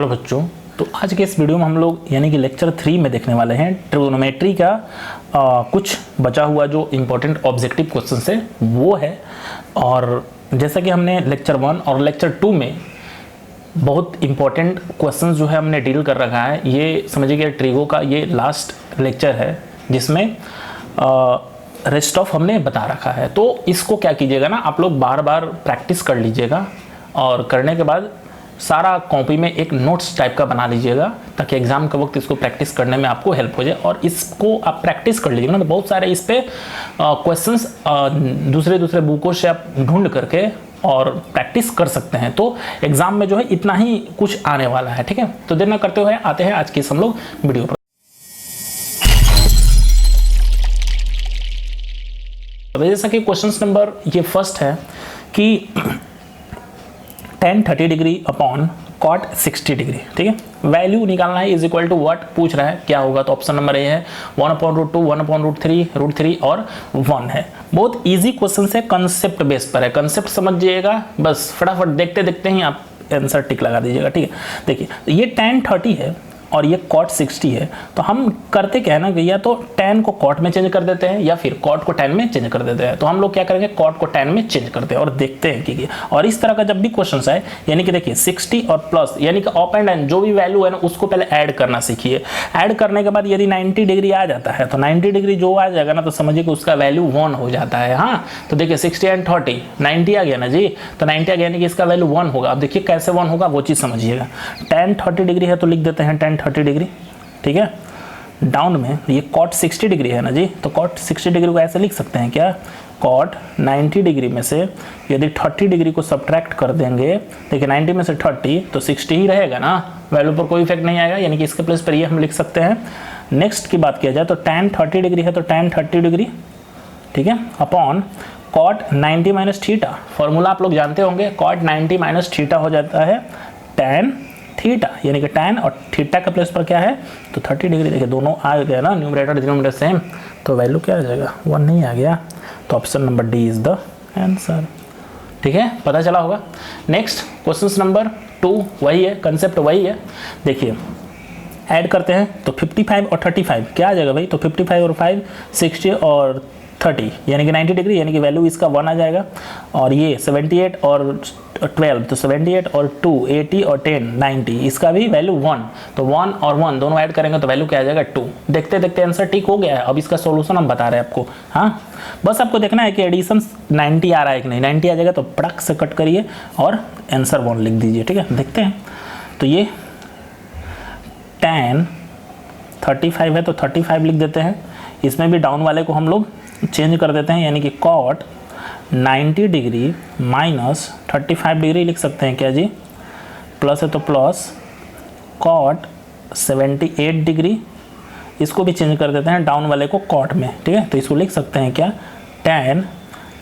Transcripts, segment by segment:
Hello बच्चों, तो आज के इस वीडियो में हम लोग यानी कि लेक्चर 3 में देखने वाले हैं ट्रिग्नोमेट्री का कुछ बचा हुआ जो इम्पोर्टेंट ऑब्जेक्टिव क्वेश्चन है वो है। और जैसा कि हमने लेक्चर 1 और लेक्चर 2 में बहुत इम्पोर्टेंट क्वेश्चंस जो है हमने डील कर रखा है, ये समझिए कि ट्रिगो का ये लास्ट लेक्चर है जिसमें रेस्ट ऑफ हमने बता रखा है। तो इसको क्या कीजिएगा ना, आप लोग बार बार प्रैक्टिस कर लीजिएगा और करने के बाद सारा कॉपी में एक नोट्स टाइप का बना लीजिएगा ताकि एग्जाम के वक्त इसको प्रैक्टिस करने में आपको हेल्प हो जाए। और इसको आप प्रैक्टिस कर लीजिएगा ना, तो बहुत सारे इस पे क्वेश्चंस दूसरे बुकों से आप ढूंढ करके और प्रैक्टिस कर सकते हैं। तो एग्जाम में जो है इतना ही कुछ आने वाला है, ठीक है। तो देर न करते हुए आते हैं आज की हम लोग वीडियो पर। जैसा कि क्वेश्चन नंबर ये फर्स्ट है कि tan 30 degree upon cot 60 degree, ठीक है, वैल्यू निकालना है इज इक्वल टू व्हाट पूछ रहा है, क्या होगा। तो ऑप्शन नंबर ए है 1/√2, 1/√3, √3 और 1 है। बहुत इजी क्वेश्चन है, कंसेप्ट बेस पर है। कंसेप्ट समझिएगा, बस फटाफट देखते देखते ही आप आंसर टिक लगा दीजिएगा, ठीक है। देखिए ये tan 30 है और ये cot 60 है, तो हम करते क्या है ना कि या तो tan को cot में चेंज कर देते हैं या फिर cot को tan में चेंज कर देते हैं। तो हम लोग क्या करेंगे, cot को tan में चेंज करते हैं और देखते हैं कि और इस तरह का जब भी क्वेश्चन आए यानी कि देखिए 60 और प्लस यानी कि अप एंड डाउन जो भी वैल्यू है ना उसको पहले ऐड करना सीखिए। ऐड करने के बाद यदि 90 डिग्री आ जाता है तो 90 डिग्री जो आ जाएगा ना तो समझिए कि उसका वैल्यू 1 हो जाता है। हाँ, तो देखिए 60 एंड 30 90 आ गया ना जी, तो 90 आ गया यानी कि इसका वैल्यू 1 होगा। अब देखिए कैसे 1 होगा वो चीज़ समझिएगा। tan 30 डिग्री है तो लिख देते हैं tan 30 डिग्री, ठीक है। डाउन में ये cot 60 डिग्री है ना जी, तो cot 60 डिग्री को ऐसे लिख सकते हैं क्या, cot 90 डिग्री में से यदि 30 डिग्री को सब्ट्रैक्ट कर देंगे, देखिए 90 में से 30 तो 60 ही रहेगा ना, वैल्यू पर कोई इफेक्ट नहीं आएगा, यानी कि इसके प्लेस पर ये हम लिख सकते हैं। नेक्स्ट की बात किया जाए तो tan 30 डिग्री है तो tan 30 डिग्री, ठीक है, upon cot 90 minus theta. Formula आप लोग जानते होंगे, cot 90 माइनस थीटा हो जाता है tan थीटा, यानी कि tan और थीटा का प्लेस पर क्या है तो 30 डिग्री। देखिए दोनों आ गया ना, न्यूमरेटर डिनोमिनेटर सेम, तो वैल्यू क्या आ जाएगा 1 नहीं आ गया, तो option number D is the answer, ठीक है, पता चला होगा। नेक्स्ट क्वेश्चन नंबर 2 वही है, कंसेप्ट वही है। देखिए ऐड करते हैं तो 55 और 35 क्या आ जाएगा भाई, तो 55 और 5 60 और 30 यानी कि 90 डिग्री, यानी कि वैल्यू इसका 1 आ जाएगा। और ये 78 और 12 तो 78 और 2 80 और 10 90, इसका भी वैल्यू 1, तो 1 और 1 दोनों ऐड करेंगे तो वैल्यू क्या आ जाएगा 2। देखते देखते आंसर ठीक हो गया है। अब इसका सॉल्यूशन हम बता रहे हैं आपको। हाँ, बस आपको देखना है कि एडिशन 90 आ रहा है कि नहीं। 90 आ जाएगा तो पटक से कट करिए और आंसर 1 लिख दीजिए, ठीक है। देखते हैं तो ये tan 35 है तो 35 लिख देते हैं। इसमें भी डाउन वाले को हम लोग चेंज कर देते हैं, यानी कि cot 90 डिग्री माइनस 35 डिग्री लिख सकते हैं क्या जी, प्लस है तो प्लस cot 78 डिग्री, इसको भी चेंज कर देते हैं डाउन वाले को cot में, ठीक है। तो इसको लिख सकते हैं क्या, tan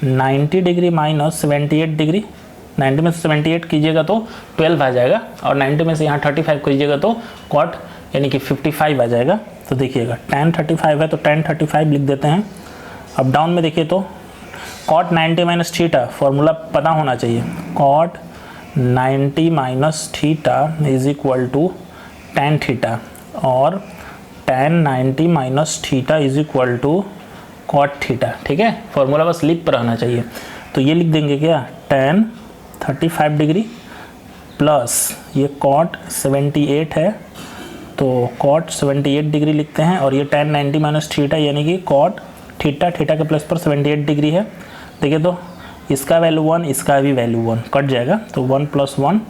90 डिग्री माइनस 78 डिग्री। 90 में से 78 कीजिएगा तो 12 आ जाएगा और 90 में से यहाँ 35 कीजिएगा तो cot यानी कि 55 आ जाएगा। तो देखिएगा tan 35 है तो tan 35 लिख देते हैं। अब डाउन में देखिए तो cot 90 माइनस थीटा, फॉर्मूला पता होना चाहिए, cot 90 minus theta is equal to tan theta, और tan 90 minus theta is equal to cot theta, ठीक है। फॉर्मूला बस लिख पर रहना चाहिए। तो ये लिख देंगे क्या, tan 35 डिग्री प्लस ये cot 78 है तो cot 78 डिग्री लिखते हैं, और ये tan 90 माइनस थीटा यानी कि cot थीटा, थीटा के प्लस पर 78 डिग्री है। देखिए तो इसका वैल्यू 1, इसका भी वैल्यू 1 कट जाएगा, तो 1 + 1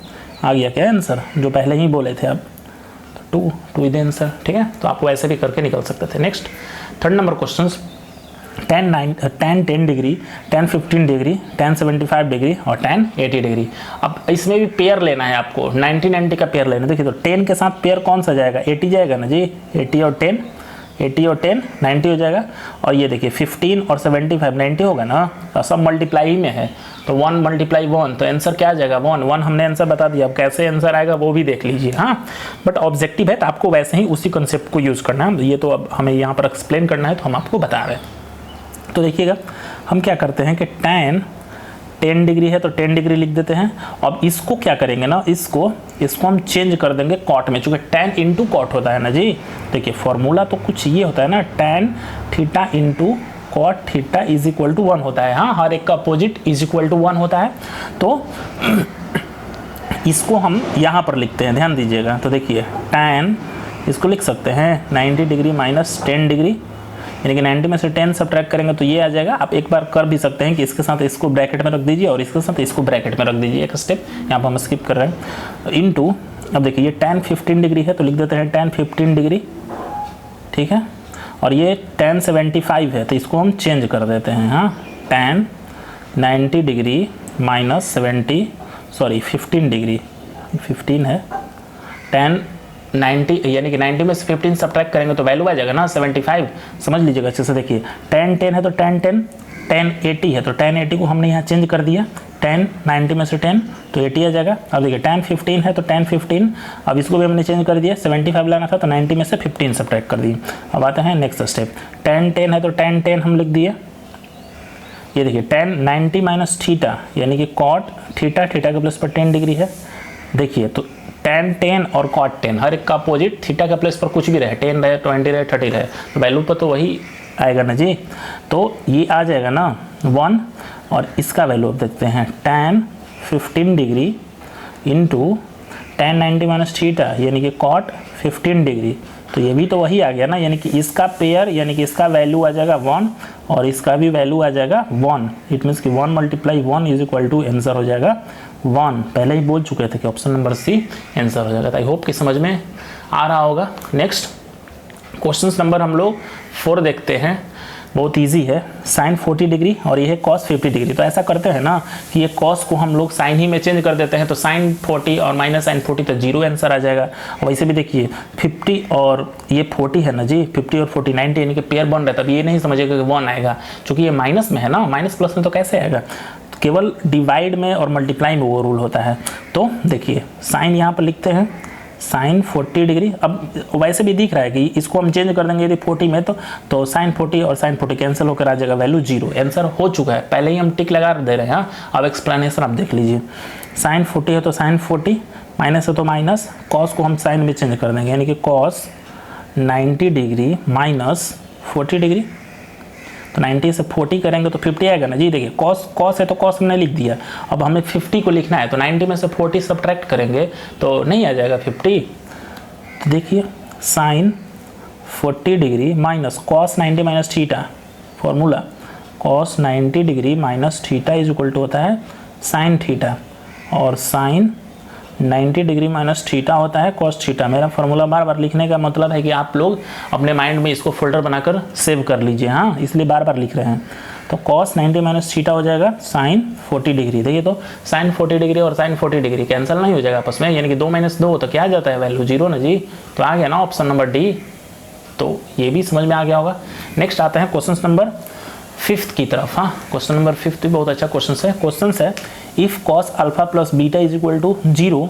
आ गया क्या आंसर, जो पहले ही बोले थे आप, तो 2 इज द आंसर, ठीक है। तो आपको ऐसे भी करके निकल सकते थे। Next third number question, tan 10 degree, tan 15 degree, tan 75 degree और tan 80 डिग्री। अब इसमें भी पेयर लेना है आपको, 90 90 का पेयर लेना है। देखिए तो 10 के साथ पेयर कौन सा जाएगा, 80 जाएगा ना जी, 80 और 10 80 और 10 90 हो जाएगा। और ये देखिए 15 और 75 90 होगा ना, तो सब मल्टीप्लाई ही में है, तो 1 × 1 तो आंसर क्या आ जाएगा 1 हमने आंसर बता दिया। अब कैसे आंसर आएगा वो भी देख लीजिए। हाँ, बट ऑब्जेक्टिव है तो आपको वैसे ही उसी कंसेप्ट को यूज़ करना है। ये तो अब हमें यहाँ पर एक्सप्लेन करना है तो हम आपको बता रहे हैं। तो देखिएगा हम क्या करते हैं कि tan 10 डिग्री है तो 10 डिग्री लिख देते हैं। अब इसको क्या करेंगे ना, इसको हम चेंज कर देंगे कॉट में, चूँकि tan इंटू कॉट होता है ना जी। देखिए फॉर्मूला तो कुछ ये होता है ना, tan theta into cot theta is equal to 1 होता है। हाँ, हर एक का अपोजिट इज इक्वल टू 1 होता है। तो इसको हम यहाँ पर लिखते हैं, ध्यान दीजिएगा। तो देखिए tan, इसको लिख सकते हैं 90 डिग्री माइनस 10 डिग्री, यानी कि 90 में से 10 सब्ट्रैक्ट करेंगे तो ये आ जाएगा। आप एक बार कर भी सकते हैं कि इसके साथ इसको ब्रैकेट में रख दीजिए और इसके साथ इसको ब्रैकेट में रख दीजिए, एक स्टेप यहाँ पर हम स्किप कर रहे हैं। इनटू, अब देखिए ये tan 15 डिग्री है तो लिख देते हैं tan 15 डिग्री, ठीक है। और ये tan 75 है तो इसको हम चेंज कर देते हैं। हाँ, tan 90 डिग्री माइनस 15 डिग्री, 15 है, tan 90 यानी कि 90 में से 15 सब्ट्रैक्ट करेंगे तो वैल्यू आ जाएगा ना 75। समझ लीजिएगा अच्छे से। देखिए tan 10 है तो tan 10, tan 80 है तो tan 80 को हमने यहाँ चेंज कर दिया, tan 90 में से 10 तो 80 आ जाएगा। अब देखिए tan 15 है तो tan 15, अब इसको भी हमने चेंज कर दिया, 75 लाना था तो 90 में से 15 सब्ट्रैक्ट कर दिए। अब आते हैं नेक्स्ट स्टेप, tan 10 है तो tan 10 हम लिख दिए। ये देखिए tan 90 माइनस थीटा यानी कि कॉट थीटा, थीटा के प्लस पर 10 डिग्री है। देखिए तो tan 10 और cot 10 हर एक का अपोजिट, थीटा का प्लेस पर कुछ भी रहे, 10 रहे, 20 रहे, 30 रहे, तो वैल्यू पर तो वही आएगा ना जी। तो ये आ जाएगा ना 1, और इसका वैल्यू अब देखते हैं tan 15 degree into tan 90 minus theta यानी कि cot 15 डिग्री, तो ये भी तो वही आ गया ना, यानी कि इसका पेयर यानी कि इसका वैल्यू आ जाएगा 1 और इसका भी वैल्यू आ जाएगा 1। इट मीन्स कि 1 multiply 1 is equal to answer हो जाएगा 1। पहले ही बोल चुके थे कि ऑप्शन नंबर सी आंसर हो जाएगा। आई होप कि समझ में आ रहा होगा। नेक्स्ट क्वेश्चन नंबर हम लोग 4 देखते हैं, बहुत इजी है। साइन 40 डिग्री और ये है कॉस 50 डिग्री। तो ऐसा करते हैं ना कि ये कॉस को हम लोग साइन ही में चेंज कर देते हैं, तो साइन 40 और माइनस साइन 40 तो 0 आंसर आ जाएगा। वैसे भी देखिए 50 और ये 40 है ना जी, 50 और 40 90 यानी कि पेयर बन रहा है, तब ये नहीं समझेगा कि 1 आएगा, क्योंकि ये माइनस में है ना, माइनस प्लस में तो कैसे आएगा, केवल डिवाइड में और मल्टीप्लाई में वो रूल होता है। तो देखिए साइन यहाँ पर लिखते हैं साइन 40 डिग्री। अब वैसे भी दिख रहा है कि इसको हम चेंज कर देंगे यदि 40 में तो साइन 40 और साइन 40 कैंसिल होकर आ जाएगा, वैल्यू 0। आंसर हो चुका है, पहले ही हम टिक लगा दे रहे हैं। हाँ, अब एक्सप्लेनेशन आप देख लीजिए। साइन 40 है तो साइन 40, माइनस है तो माइनस, कॉस को हम साइन में चेंज कर देंगे यानी कि कॉस 90 डिग्री माइनस 40 डिग्री। तो 90 से 40 करेंगे तो 50 आएगा ना जी। देखिए कॉस है तो कॉस हमने लिख दिया, अब हमें 50 को लिखना है तो 90 में से 40 सब्ट्रैक्ट करेंगे तो नहीं आ जाएगा 50। तो देखिए sine 40 degree minus cos 90 minus theta, formula cos 90 degree minus theta is equal to होता है साइन थीटा, और साइन 90 डिग्री माइनस थीटा होता है कॉस थीटा। मेरा फॉर्मूला बार बार लिखने का मतलब है कि आप लोग अपने माइंड में इसको फोल्डर बनाकर सेव कर लीजिए। हाँ, इसलिए बार बार लिख रहे हैं। तो कॉस 90 माइनस थीटा हो जाएगा साइन 40 डिग्री। देखिए तो साइन 40 डिग्री और साइन 40 डिग्री कैंसिल नहीं हो जाएगा आपस में, यानी कि 2 माइनस 2 तो क्या आ जाता है, वैल्यू 0 ना जी। तो आ गया ना ऑप्शन नंबर डी। तो ये भी समझ में आ गया होगा। नेक्स्ट आते हैं क्वेश्चन नंबर 5 की तरफ। हाँ, क्वेश्चन नंबर 5 भी बहुत अच्छा क्वेश्चन है। If cos alpha plus beta is equal to 0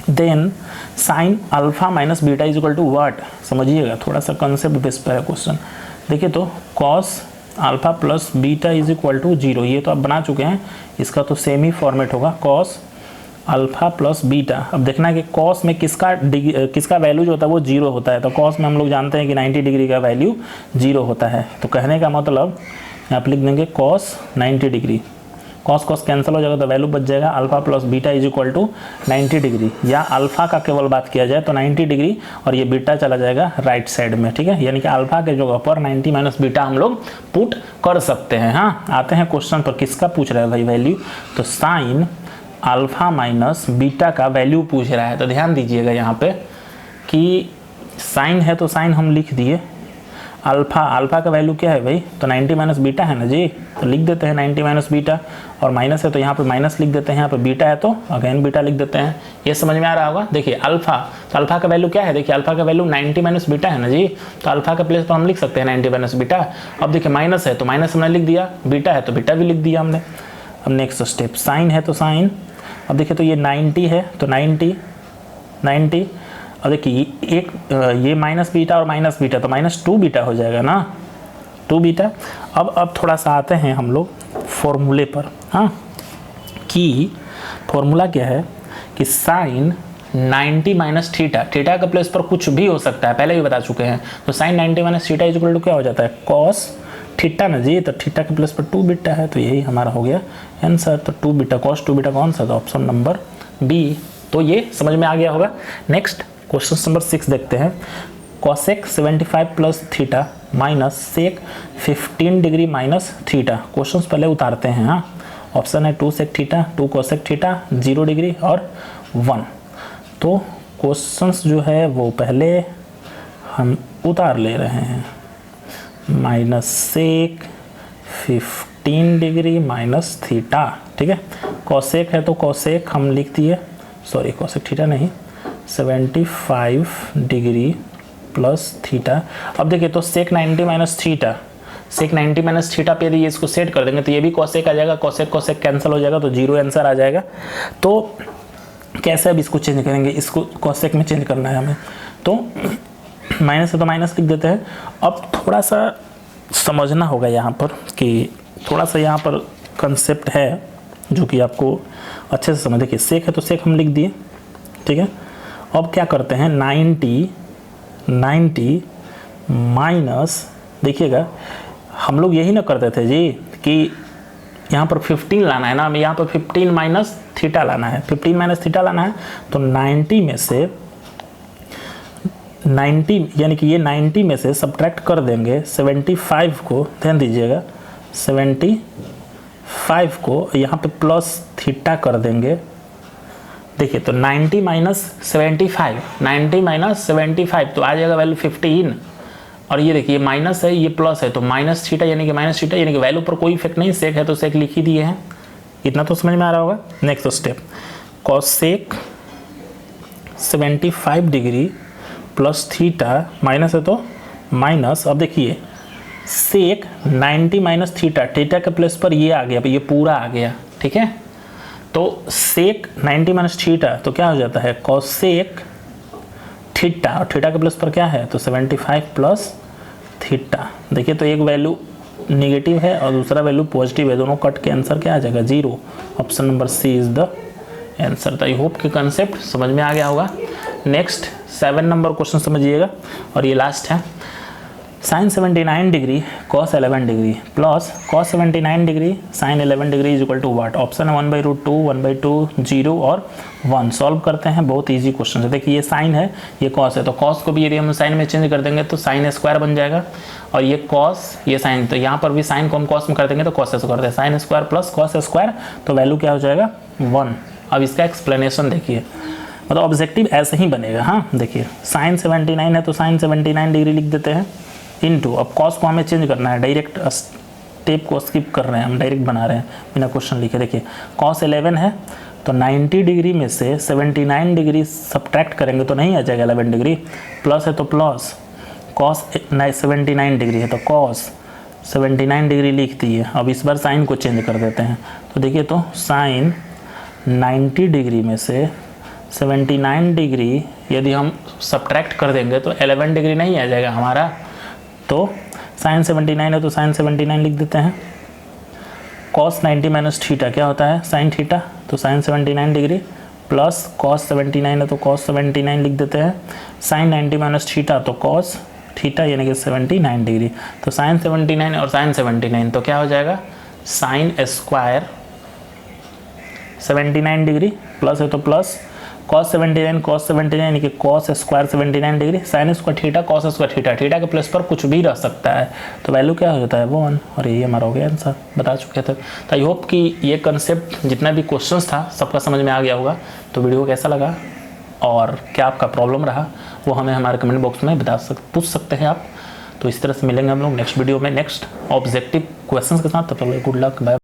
then sine alpha minus beta is equal to what. समझिएगा, थोड़ा सा कंसेप्ट बेस पर है क्वेश्चन। देखिए तो cos alpha plus beta is equal to 0, ये तो आप बना चुके हैं, इसका तो सेम ही फॉर्मेट होगा कॉस अल्फा प्लस बीटा। अब देखना है कि कॉस में किसका वैल्यू जो होता है वो 0 होता है। तो कॉस में हम लोग जानते हैं कि 90 डिग्री का वैल्यू 0 होता है। तो कहने का मतलब यहाँ पर लिख देंगे कॉस 90 डिग्री, कॉस कैंसिल हो जाएगा तो वैल्यू बच जाएगा alpha plus beta is equal to 90 degree, या अल्फा का केवल बात किया जाए तो 90 डिग्री और ये बीटा चला जाएगा राइट साइड में। ठीक है, यानी कि अल्फा के जगह पर 90 माइनस बीटा हम लोग पुट कर सकते हैं। हाँ, आते हैं क्वेश्चन पर, किसका पूछ रहा है भाई वैल्यू, तो साइन अल्फा माइनस बीटा का वैल्यू पूछ रहा है। तो ध्यान दीजिएगा यहाँ पे कि साइन है तो साइन हम लिख दिए, अल्फा का वैल्यू क्या है भाई, तो 90 माइनस बीटा है ना जी। तो लिख देते हैं 90 माइनस बीटा, और माइनस है तो यहाँ पे माइनस लिख देते हैं, यहाँ पे बीटा है तो अगेन बीटा लिख देते हैं। ये समझ में आ रहा होगा। देखिए अल्फा, तो अल्फा का वैल्यू क्या है, देखिए अल्फा का वैल्यू 90 माइनस बीटा है ना जी। तो अल्फा का प्लेस पर हम लिख सकते हैं 90 माइनस बीटा। अब देखिए माइनस है तो माइनस हमने लिख दिया, बीटा है तो बीटा भी लिख दिया हमने। अब नेक्स्ट स्टेप, साइन है तो साइन, अब देखिए तो ये 90 है तो 90, और देखिए एक ये माइनस बीटा और माइनस बीटा तो माइनस 2 बीटा हो जाएगा ना, 2 बीटा। अब थोड़ा सा आते हैं हम लोग फॉर्मूले पर। हाँ, कि फॉर्मूला क्या है कि साइन 90 माइनस थीटा, थीटा का प्लेस पर कुछ भी हो सकता है, पहले भी बता चुके हैं। तो sine 90 minus theta equal to क्या हो जाता है, कॉस थीटा ना जी, तो थीटा के प्लेस पर 2 बीटा है, तो यही हमारा हो गया आंसर। तो 2 बीटा कॉस 2 बीटा कौन सा था, ऑप्शन नंबर बी। तो ये समझ में आ गया होगा। नेक्स्ट क्वेश्चन नंबर 6 देखते हैं। Cosec 75 plus theta minus sec 15 degree minus theta. Questions पहले उतारते हैं। हाँ, ऑप्शन है 2 sec theta, 2 cosec theta, 0 degree और 1। तो क्वेश्चंस जो है वो पहले हम उतार ले रहे हैं। Minus sec 15 degree minus theta, ठीक है। कॉसेक है तो कॉसेक हम लिख दिए, सॉरी कॉसेक थीटा नहीं, 75 डिग्री प्लस थीटा। अब देखिए तो सेक 90 माइनस थीटा, सेक 90 माइनस थीटा पे यदि इसको सेट कर देंगे तो ये भी कॉसेक आ जाएगा, कॉसेक कॉसेक कैंसिल हो जाएगा तो 0 आंसर आ जाएगा। तो कैसे अब इसको चेंज करेंगे, इसको कॉसेक में चेंज करना है हमें, तो माइनस है तो माइनस लिख देते हैं। अब थोड़ा सा समझना होगा यहाँ पर कि थोड़ा सा यहाँ पर कंसेप्ट है जो कि आपको अच्छे से समझ। देखिए सेक है तो सेक हम लिख दिए, ठीक है। अब क्या करते हैं 90 माइनस, देखिएगा हम लोग यही ना करते थे जी कि यहाँ पर 15 लाना है ना, हमें यहाँ पर 15 माइनस थीटा लाना है, 15 माइनस थीटा लाना है। तो 90 में से 90 यानी कि ये 90 में से सब्ट्रैक्ट कर देंगे 75 को, ध्यान दीजिएगा 75 को यहाँ पे प्लस थीटा कर देंगे। देखिए तो 90 माइनस 75, 90 माइनस 75 तो आ जाएगा वैल्यू 15। और ये देखिए माइनस है ये प्लस है तो माइनस थीटा यानी कि माइनस थीटा यानी कि वैल्यू पर कोई इफेक्ट नहीं, सेक है तो सेक लिख ही दिए हैं। इतना तो समझ में आ रहा होगा। Next step, cosec 75 degree plus theta, minus है तो माइनस। अब देखिए सेक 90 माइनस थीटा, थीटा के प्लेस पर ये आ गया, ये पूरा आ गया, ठीक है। तो सेक 90 माइनस थीटा तो क्या हो जाता है कॉसेक थीटा, और थीटा के प्लस पर क्या है तो 75 प्लस थीटा। देखिए तो एक वैल्यू निगेटिव है और दूसरा वैल्यू पॉजिटिव है, दोनों कट के आंसर क्या आ जाएगा 0। Option number C is the answer. तो आई होप कि कंसेप्ट समझ में आ गया होगा। नेक्स्ट 7 नंबर क्वेश्चन समझिएगा और ये लास्ट है। Sine 79 degree cos 11 degree plus cos 79 degree sine 11 degree is equal to what. Option है 1/√2, 1/2, 0 और 1। सॉल्व करते हैं, बहुत इजी क्वेश्चन है। देखिए ये साइन है ये कॉस है, तो कॉस को भी यदि हम साइन में चेंज कर देंगे तो साइन स्क्वायर बन जाएगा। और ये कॉस ये साइन, तो यहाँ पर भी साइन को हम कॉस में कर देंगे तो कॉस से कर दें, sine square plus cos square, तो वैल्यू क्या हो जाएगा 1। अब इसका एक्सप्लेनेशन देखिए, मतलब ऑब्जेक्टिव ऐसे ही बनेगा। हाँ देखिए साइन 79 है तो साइन 79 डिग्री लिख देते हैं इनटू, अब कॉस को हमें चेंज करना है, डायरेक्ट स्टेप को स्किप कर रहे हैं हम, डायरेक्ट बना रहे हैं बिना क्वेश्चन लिखे। देखिए कॉस 11 है तो 90 डिग्री में से 79 डिग्री सब्ट्रैक्ट करेंगे तो नहीं आ जाएगा 11 डिग्री, प्लस है तो प्लस, कॉस 79 डिग्री है तो कॉस 79 डिग्री लिख दिए। अब इस बार साइन को चेंज कर देते हैं, तो देखिए तो साइन 90 डिग्री में से 79 डिग्री यदि हम सब्ट्रैक्ट कर देंगे तो 11 डिग्री नहीं आ जाएगा हमारा, तो साइन 79 है तो साइन 79 लिख देते हैं। कॉस 90 माइनस थीटा क्या होता है साइन थीटा, तो साइन 79 डिग्री प्लस कॉस 79 है तो कॉस 79 लिख देते हैं। साइन 90 माइनस थीटा तो कॉस थीटा यानी कि 79 डिग्री, तो साइन 79 और साइन 79 तो क्या हो जाएगा साइन स्क्वायर 79 डिग्री प्लस है तो प्लस कॉस 79 यानी कि cos square 79 degree, sine square theta cos square theta, theta के प्लेस पर कुछ भी रह सकता है, तो वैल्यू क्या हो जाता है 1। और यही हमारा हो गया आंसर, बता चुके थे। तो आई होप कि ये कंसेप्ट जितना भी क्वेश्चंस था सबका समझ में आ गया होगा। तो वीडियो कैसा लगा और क्या आपका प्रॉब्लम रहा वो हमें हमारे कमेंट बॉक्स में पूछ सकते हैं आप। तो इस तरह से मिलेंगे हम लोग नेक्स्ट वीडियो में नेक्स्ट ऑब्जेक्टिव क्वेश्चंस के साथ। तब तक गुड लक, बाय।